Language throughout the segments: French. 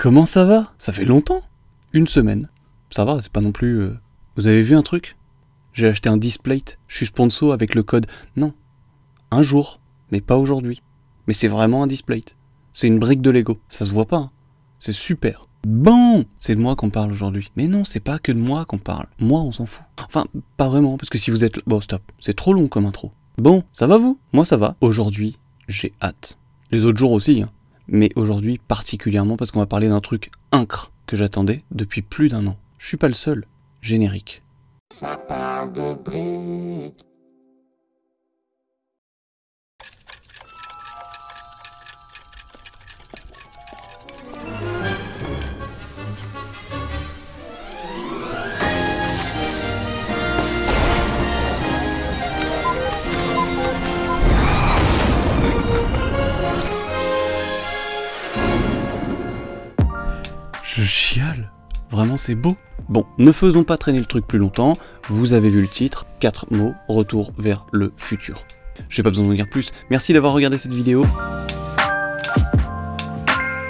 Comment ça va? Ça fait longtemps. Une semaine. Ça va, c'est pas non plus... Vous avez vu un truc? J'ai acheté un Displate, je suis sponsor avec le code... Non. Un jour, mais pas aujourd'hui. Mais c'est vraiment un Displate. C'est une brique de Lego, ça se voit pas, hein. C'est super. Bon, c'est de moi qu'on parle aujourd'hui. Mais non, c'est pas que de moi qu'on parle. Moi, on s'en fout. Enfin, pas vraiment, parce que si vous êtes... Bon, stop, c'est trop long comme intro. Bon, ça va vous? Moi, ça va. Aujourd'hui, j'ai hâte. Les autres jours aussi, hein. Mais aujourd'hui, particulièrement parce qu'on va parler d'un truc incre que j'attendais depuis plus d'un an. Je suis pas le seul. Générique. Ça parle de briques. Je chiale. Vraiment, c'est beau. Bon, ne faisons pas traîner le truc plus longtemps. Vous avez vu le titre. 4 mots, retour vers le futur. J'ai pas besoin d'en dire plus. Merci d'avoir regardé cette vidéo.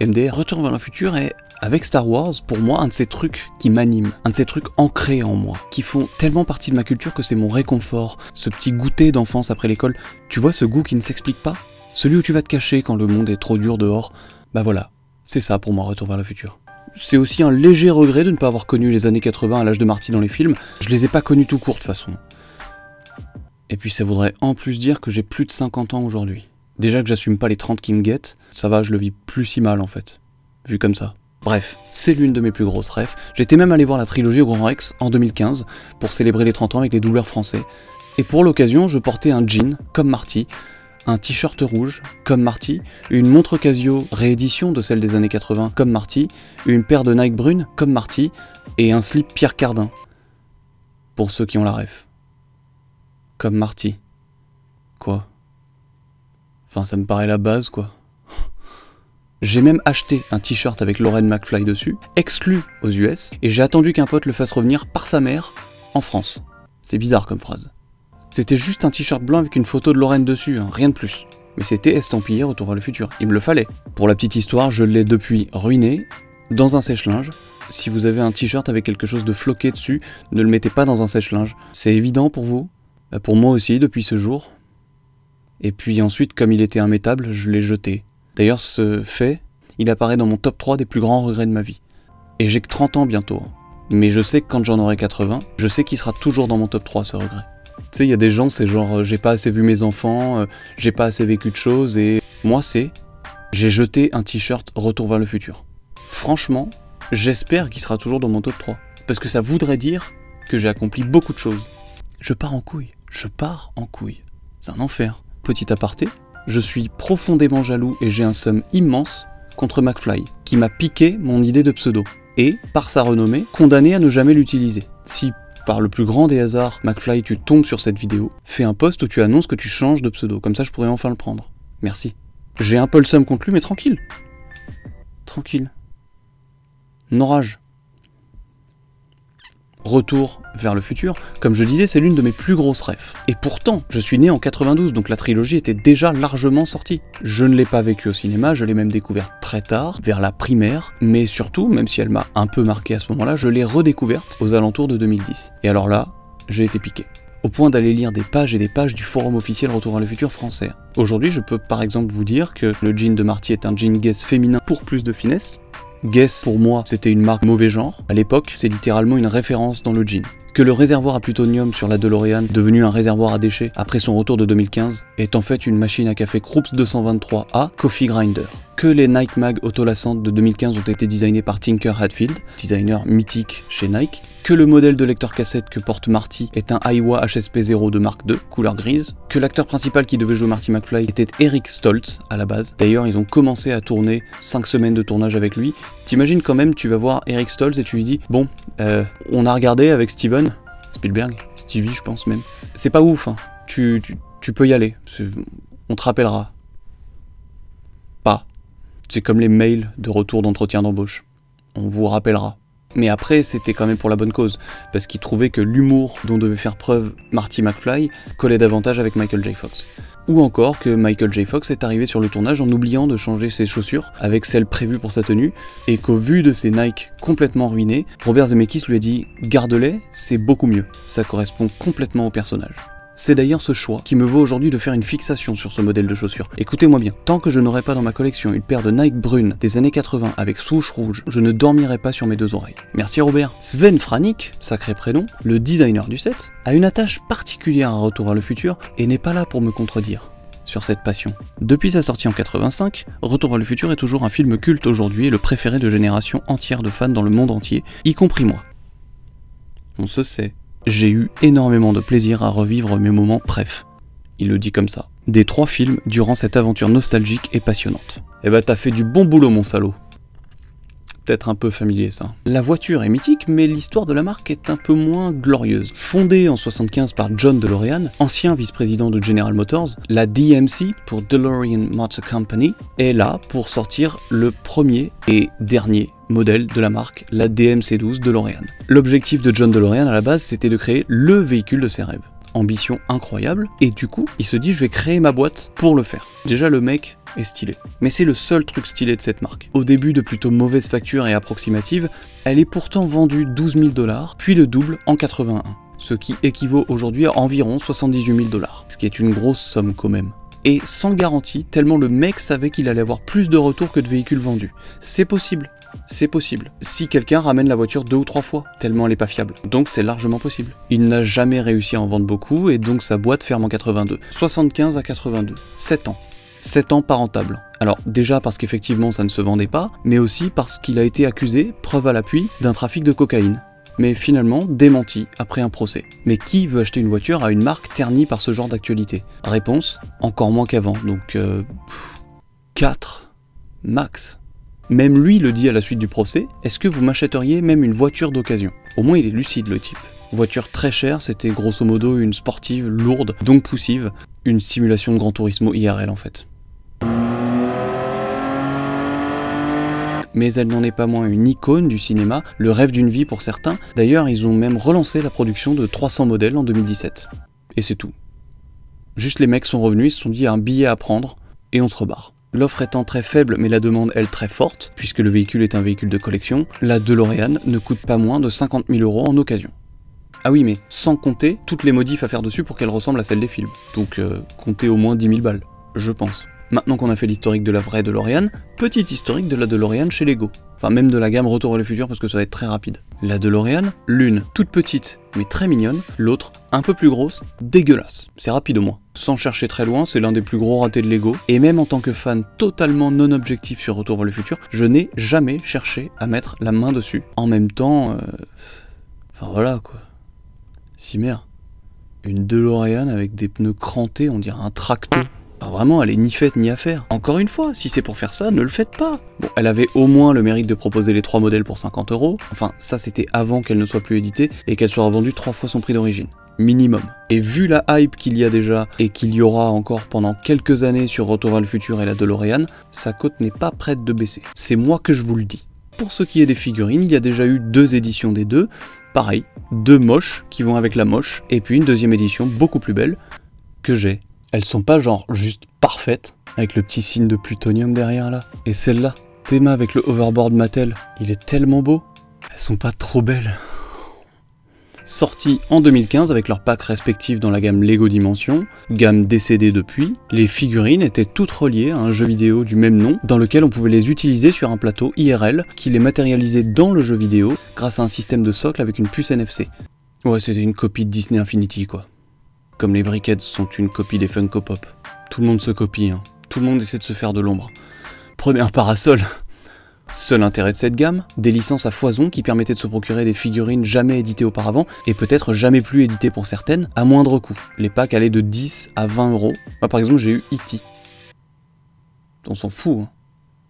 MDR, Retour vers le futur est, avec Star Wars, pour moi, un de ces trucs qui m'animent. Un de ces trucs ancrés en moi, qui font tellement partie de ma culture que c'est mon réconfort. Ce petit goûter d'enfance après l'école. Tu vois ce goût qui ne s'explique pas? Celui où tu vas te cacher quand le monde est trop dur dehors. Bah voilà, c'est ça pour moi, Retour vers le futur. C'est aussi un léger regret de ne pas avoir connu les années 80 à l'âge de Marty dans les films. Je les ai pas connus tout court de toute façon. Et puis ça voudrait en plus dire que j'ai plus de 50 ans aujourd'hui. Déjà que j'assume pas les 30 qui me guettent, ça va, je le vis plus si mal en fait. Vu comme ça. Bref, c'est l'une de mes plus grosses refs. J'étais même allé voir la trilogie au Grand Rex en 2015 pour célébrer les 30 ans avec les doubleurs français. Et pour l'occasion, je portais un jean comme Marty, un t-shirt rouge, comme Marty, une montre Casio réédition de celle des années 80, comme Marty, une paire de Nike brunes, comme Marty, et un slip Pierre Cardin. Pour ceux qui ont la ref. Comme Marty. Quoi? Enfin, ça me paraît la base, quoi. J'ai même acheté un t-shirt avec Lauren McFly dessus, exclu aux US, et j'ai attendu qu'un pote le fasse revenir par sa mère en France. C'est bizarre comme phrase. C'était juste un t-shirt blanc avec une photo de Lorraine dessus, hein, rien de plus. Mais c'était estampillé Retour vers le futur, il me le fallait. Pour la petite histoire, je l'ai depuis ruiné, dans un sèche-linge. Si vous avez un t-shirt avec quelque chose de floqué dessus, ne le mettez pas dans un sèche-linge. C'est évident pour vous? Pour moi aussi, depuis ce jour. Et puis ensuite, comme il était immétable, je l'ai jeté. D'ailleurs, ce fait, il apparaît dans mon top 3 des plus grands regrets de ma vie. Et j'ai que 30 ans bientôt. Mais je sais que quand j'en aurai 80, je sais qu'il sera toujours dans mon top 3, ce regret. Tu sais, il y a des gens, c'est genre, j'ai pas assez vu mes enfants, j'ai pas assez vécu de choses, et moi c'est, j'ai jeté un t-shirt Retour vers le futur. Franchement, j'espère qu'il sera toujours dans mon top 3. Parce que ça voudrait dire que j'ai accompli beaucoup de choses. Je pars en couille. C'est un enfer. Petit aparté, je suis profondément jaloux et j'ai un seum immense contre McFly, qui m'a piqué mon idée de pseudo, et, par sa renommée, condamné à ne jamais l'utiliser. Si par le plus grand des hasards, McFly, tu tombes sur cette vidéo, fais un post où tu annonces que tu changes de pseudo, comme ça je pourrais enfin le prendre. Merci. J'ai un peu le seum contre lui, mais tranquille. Tranquille. Non rage. Retour vers le futur, comme je disais, c'est l'une de mes plus grosses refs. Et pourtant, je suis né en 92, donc la trilogie était déjà largement sortie. Je ne l'ai pas vécu au cinéma, je l'ai même découverte très tard, vers la primaire, mais surtout, même si elle m'a un peu marqué à ce moment-là, je l'ai redécouverte aux alentours de 2010. Et alors là, j'ai été piqué. Au point d'aller lire des pages et des pages du forum officiel Retour vers le futur français. Aujourd'hui, je peux par exemple vous dire que le jean de Marty est un jean Guess féminin pour plus de finesse. Guess, pour moi, c'était une marque mauvais genre. À l'époque, c'est littéralement une référence dans le jean. Que le réservoir à plutonium sur la DeLorean, devenu un réservoir à déchets après son retour de 2015, est en fait une machine à café Krups 223A Coffee Grinder. Que les Nike Mag autolassantes de 2015 ont été designées par Tinker Hatfield, designer mythique chez Nike. Que le modèle de lecteur cassette que porte Marty est un Aiwa HSP0 de marque II, couleur grise. Que l'acteur principal qui devait jouer Marty McFly était Eric Stoltz à la base. D'ailleurs, ils ont commencé à tourner 5 semaines de tournage avec lui. T'imagines quand même, tu vas voir Eric Stoltz et tu lui dis « Bon, on a regardé avec Steven, Spielberg, Stevie je pense même. C'est pas ouf, hein. Tu peux y aller, on te rappellera. » Pas. C'est comme les mails de retour d'entretien d'embauche. On vous rappellera. Mais après, c'était quand même pour la bonne cause, parce qu'il trouvait que l'humour dont devait faire preuve Marty McFly collait davantage avec Michael J. Fox. Ou encore que Michael J. Fox est arrivé sur le tournage en oubliant de changer ses chaussures avec celles prévues pour sa tenue, et qu'au vu de ses Nike complètement ruinés, Robert Zemeckis lui a dit « Garde-les, c'est beaucoup mieux, ça correspond complètement au personnage ». C'est d'ailleurs ce choix qui me vaut aujourd'hui de faire une fixation sur ce modèle de chaussures. Écoutez-moi bien, tant que je n'aurai pas dans ma collection une paire de Nike brunes des années 80 avec swoosh rouge, je ne dormirai pas sur mes deux oreilles. Merci Robert. Sven Franik, sacré prénom, le designer du set, a une attache particulière à Retour vers le futur et n'est pas là pour me contredire sur cette passion. Depuis sa sortie en 85, Retour vers le futur est toujours un film culte aujourd'hui et le préféré de générations entières de fans dans le monde entier, y compris moi. On se sait. J'ai eu énormément de plaisir à revivre mes moments préf. Il le dit comme ça. Des 3 films durant cette aventure nostalgique et passionnante. Eh bah t'as fait du bon boulot mon salaud. Peut-être un peu familier ça. La voiture est mythique, mais l'histoire de la marque est un peu moins glorieuse. Fondée en 75 par John DeLorean, ancien vice-président de General Motors, la DMC, pour DeLorean Motor Company, est là pour sortir le premier et dernier modèle de la marque, la DMC-12 DeLorean. L'objectif de John DeLorean à la base, c'était de créer le véhicule de ses rêves. Ambition incroyable, et du coup, il se dit je vais créer ma boîte pour le faire. Déjà le mec est stylé. Mais c'est le seul truc stylé de cette marque. Au début de plutôt mauvaise facture et approximative, elle est pourtant vendue 12 000 $, puis le double en 81, ce qui équivaut aujourd'hui à environ 78 000 $, ce qui est une grosse somme quand même. Et sans garantie, tellement le mec savait qu'il allait avoir plus de retours que de véhicules vendus. C'est possible. C'est possible. Si quelqu'un ramène la voiture 2 ou 3 fois, tellement elle est pas fiable. Donc c'est largement possible. Il n'a jamais réussi à en vendre beaucoup et donc sa boîte ferme en 82. 75 à 82. 7 ans. 7 ans pas rentable. Alors déjà parce qu'effectivement ça ne se vendait pas, mais aussi parce qu'il a été accusé, preuve à l'appui, d'un trafic de cocaïne. Mais finalement démenti après un procès. Mais qui veut acheter une voiture à une marque ternie par ce genre d'actualité? Réponse, encore moins qu'avant, donc 4 max. Même lui le dit à la suite du procès, est-ce que vous m'achèteriez même une voiture d'occasion? Au moins il est lucide le type. Voiture très chère, c'était grosso modo une sportive lourde, donc poussive, une simulation de Gran Turismo IRL en fait. Mais elle n'en est pas moins une icône du cinéma, le rêve d'une vie pour certains. D'ailleurs, ils ont même relancé la production de 300 modèles en 2017. Et c'est tout. Juste les mecs sont revenus, ils se sont dit un billet à prendre, et on se rebarre. L'offre étant très faible, mais la demande elle très forte, puisque le véhicule est un véhicule de collection, la DeLorean ne coûte pas moins de 50 000 € en occasion. Ah oui, mais sans compter toutes les modifs à faire dessus pour qu'elle ressemble à celle des films. Donc comptez au moins 10 000 balles, je pense. Maintenant qu'on a fait l'historique de la vraie DeLorean, petit historique de la DeLorean chez Lego. Enfin même de la gamme Retour vers le futur parce que ça va être très rapide. La DeLorean, l'une toute petite mais très mignonne, l'autre un peu plus grosse, dégueulasse. C'est rapide au moins. Sans chercher très loin, c'est l'un des plus gros ratés de Lego, et même en tant que fan totalement non objectif sur Retour vers le futur, je n'ai jamais cherché à mettre la main dessus. En même temps, enfin voilà quoi. Si merde. Une DeLorean avec des pneus crantés, on dirait un tracto. Enfin, vraiment, elle est ni faite ni à faire. Encore une fois, si c'est pour faire ça, ne le faites pas. Bon, elle avait au moins le mérite de proposer les 3 modèles pour 50 €. Enfin, ça c'était avant qu'elle ne soit plus éditée et qu'elle soit revendue 3 fois son prix d'origine. Minimum. Et vu la hype qu'il y a déjà et qu'il y aura encore pendant quelques années sur Retour vers le futur et la DeLorean, sa cote n'est pas prête de baisser. C'est moi que je vous le dis. Pour ce qui est des figurines, il y a déjà eu 2 éditions des deux. Pareil, 2 moches qui vont avec la moche, et puis une deuxième édition beaucoup plus belle que j'ai. Elles sont pas genre juste parfaites, avec le petit signe de plutonium derrière là. Et celle-là, Théma avec le hoverboard Mattel, il est tellement beau. Elles sont pas trop belles. Sorties en 2015 avec leurs packs respectifs dans la gamme Lego Dimension, gamme décédée depuis, les figurines étaient toutes reliées à un jeu vidéo du même nom dans lequel on pouvait les utiliser sur un plateau IRL qui les matérialisait dans le jeu vidéo grâce à un système de socle avec une puce NFC. Ouais, c'était une copie de Disney Infinity quoi. Comme les briquettes sont une copie des Funko Pop. Tout le monde se copie, hein. Tout le monde essaie de se faire de l'ombre. Prenez un parasol. Seul intérêt de cette gamme, des licences à foison qui permettaient de se procurer des figurines jamais éditées auparavant et peut-être jamais plus éditées pour certaines, à moindre coût. Les packs allaient de 10 à 20 €. Moi par exemple j'ai eu E.T. On s'en fout, hein.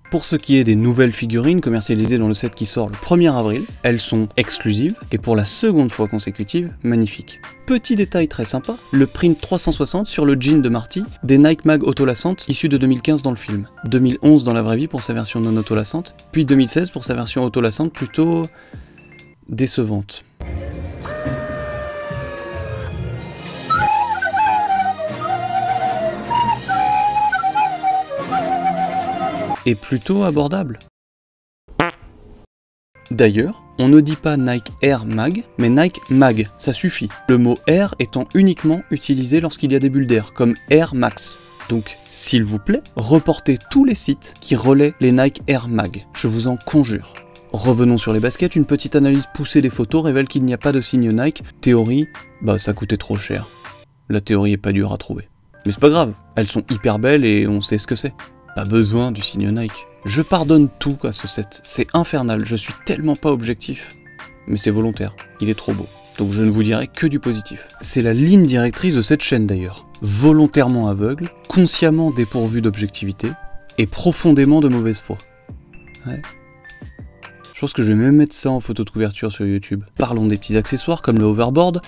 Pour ce qui est des nouvelles figurines commercialisées dans le set qui sort le 1er avril, elles sont exclusives et pour la seconde fois consécutive, magnifiques. Petit détail très sympa, le print 360 sur le jean de Marty, des Nike Mag autolassantes issues de 2015 dans le film, 2011 dans la vraie vie pour sa version non autolassante, puis 2016 pour sa version autolassante plutôt décevante. est plutôt abordable. D'ailleurs, on ne dit pas Nike Air Mag, mais Nike Mag, ça suffit. Le mot Air étant uniquement utilisé lorsqu'il y a des bulles d'air, comme Air Max. Donc, s'il vous plaît, reportez tous les sites qui relaient les Nike Air Mag. Je vous en conjure. Revenons sur les baskets, une petite analyse poussée des photos révèle qu'il n'y a pas de signe Nike. Théorie, bah ça coûtait trop cher. La théorie est pas dure à trouver. Mais c'est pas grave, elles sont hyper belles et on sait ce que c'est. Pas besoin du signe Nike. Je pardonne tout à ce set, c'est infernal, je suis tellement pas objectif. Mais c'est volontaire, il est trop beau. Donc je ne vous dirai que du positif. C'est la ligne directrice de cette chaîne d'ailleurs. Volontairement aveugle, consciemment dépourvu d'objectivité, et profondément de mauvaise foi. Ouais. Je pense que je vais même mettre ça en photo de couverture sur YouTube. Parlons des petits accessoires comme le hoverboard.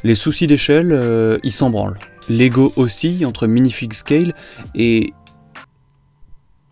Les soucis d'échelle, ils s'en branlent. Lego oscille entre minifig scale et...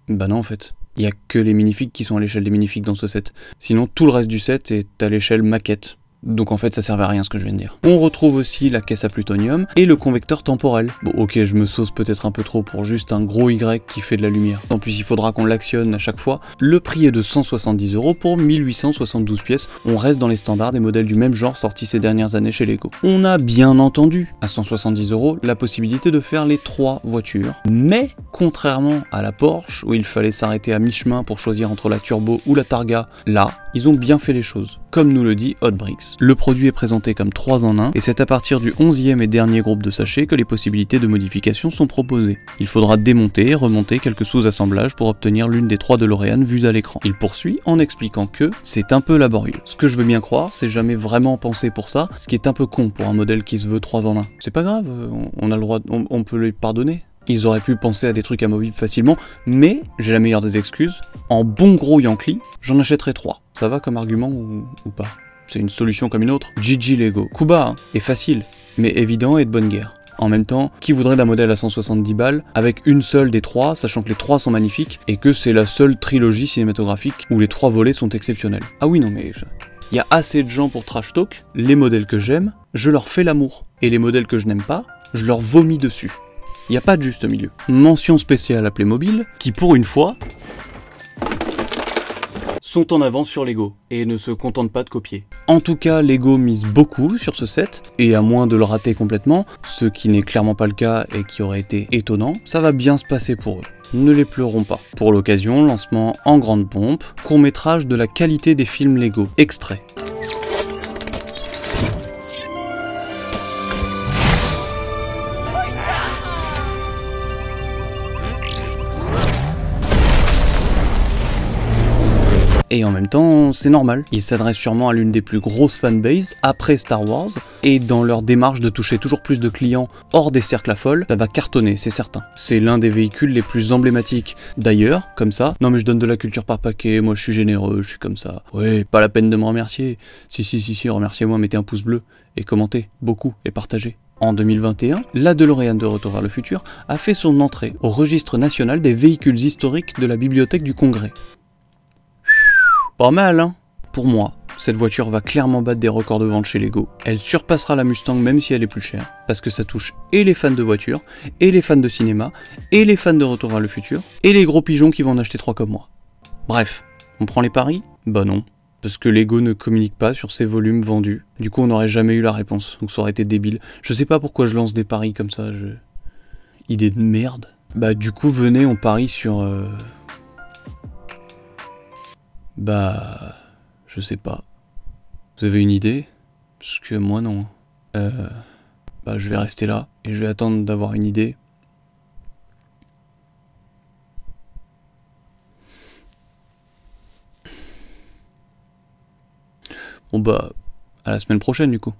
Bah non en fait, il y a que les minifigs qui sont à l'échelle des minifigs dans ce set. Sinon tout le reste du set est à l'échelle maquette. Donc en fait ça servait à rien ce que je viens de dire. On retrouve aussi la caisse à plutonium et le convecteur temporel. Bon ok, je me sauce peut-être un peu trop pour juste un gros Y qui fait de la lumière. En plus il faudra qu'on l'actionne à chaque fois. Le prix est de 170 € pour 1872 pièces. On reste dans les standards des modèles du même genre sortis ces dernières années chez Lego. On a bien entendu à 170 € la possibilité de faire les 3 voitures. Mais contrairement à la Porsche où il fallait s'arrêter à mi-chemin pour choisir entre la Turbo ou la Targa, là ils ont bien fait les choses, comme nous le dit Hot Bricks. Le produit est présenté comme 3 en 1, et c'est à partir du 11e et dernier groupe de sachets que les possibilités de modification sont proposées. Il faudra démonter et remonter quelques sous-assemblages pour obtenir l'une des 3 DeLorean vues à l'écran. Il poursuit en expliquant que c'est un peu laborieux. Ce que je veux bien croire, c'est jamais vraiment pensé pour ça, ce qui est un peu con pour un modèle qui se veut 3 en 1. C'est pas grave, on a le droit, on peut lui pardonner. Ils auraient pu penser à des trucs amovibles facilement, mais j'ai la meilleure des excuses. En bon gros Yankee, j'en achèterai 3. Ça va comme argument ou pas? C'est une solution comme une autre. GG Lego. Coup bas, hein, est facile, mais évident et de bonne guerre. En même temps, qui voudrait d'un modèle à 170 balles avec une seule des 3, sachant que les 3 sont magnifiques et que c'est la seule trilogie cinématographique où les 3 volets sont exceptionnels. Ah oui, non mais... Il y a assez de gens pour trash talk, les modèles que j'aime, je leur fais l'amour. Et les modèles que je n'aime pas, je leur vomis dessus. Il n'y a pas de juste milieu. Mention spéciale à Playmobil, qui pour une fois, sont en avance sur Lego, et ne se contentent pas de copier. En tout cas, Lego mise beaucoup sur ce set, et à moins de le rater complètement, ce qui n'est clairement pas le cas et qui aurait été étonnant, ça va bien se passer pour eux. Ne les pleurons pas. Pour l'occasion, lancement en grande pompe, court-métrage de la qualité des films Lego. Extrait. Et en même temps, c'est normal. Ils s'adressent sûrement à l'une des plus grosses fanbases après Star Wars, et dans leur démarche de toucher toujours plus de clients hors des cercles à folles, ça va cartonner, c'est certain. C'est l'un des véhicules les plus emblématiques. D'ailleurs, comme ça, non mais je donne de la culture par paquet, moi je suis généreux, je suis comme ça. Ouais, pas la peine de me remercier. Si, remerciez-moi, mettez un pouce bleu, et commentez, beaucoup, et partagez. En 2021, la DeLorean de Retour vers le futur a fait son entrée au registre national des véhicules historiques de la Bibliothèque du Congrès. Pas mal, hein? Pour moi, cette voiture va clairement battre des records de vente chez Lego. Elle surpassera la Mustang même si elle est plus chère, parce que ça touche et les fans de voitures, et les fans de cinéma, et les fans de Retour vers le futur, et les gros pigeons qui vont en acheter 3 comme moi. Bref, on prend les paris? Bah non, parce que Lego ne communique pas sur ses volumes vendus. Du coup, on n'aurait jamais eu la réponse, donc ça aurait été débile. Je sais pas pourquoi je lance des paris comme ça, idée de merde. Bah du coup, venez, on parie sur... Bah... je sais pas. Vous avez une idée? Parce que moi non. Bah je vais rester là, et je vais attendre d'avoir une idée. Bon bah, à la semaine prochaine du coup.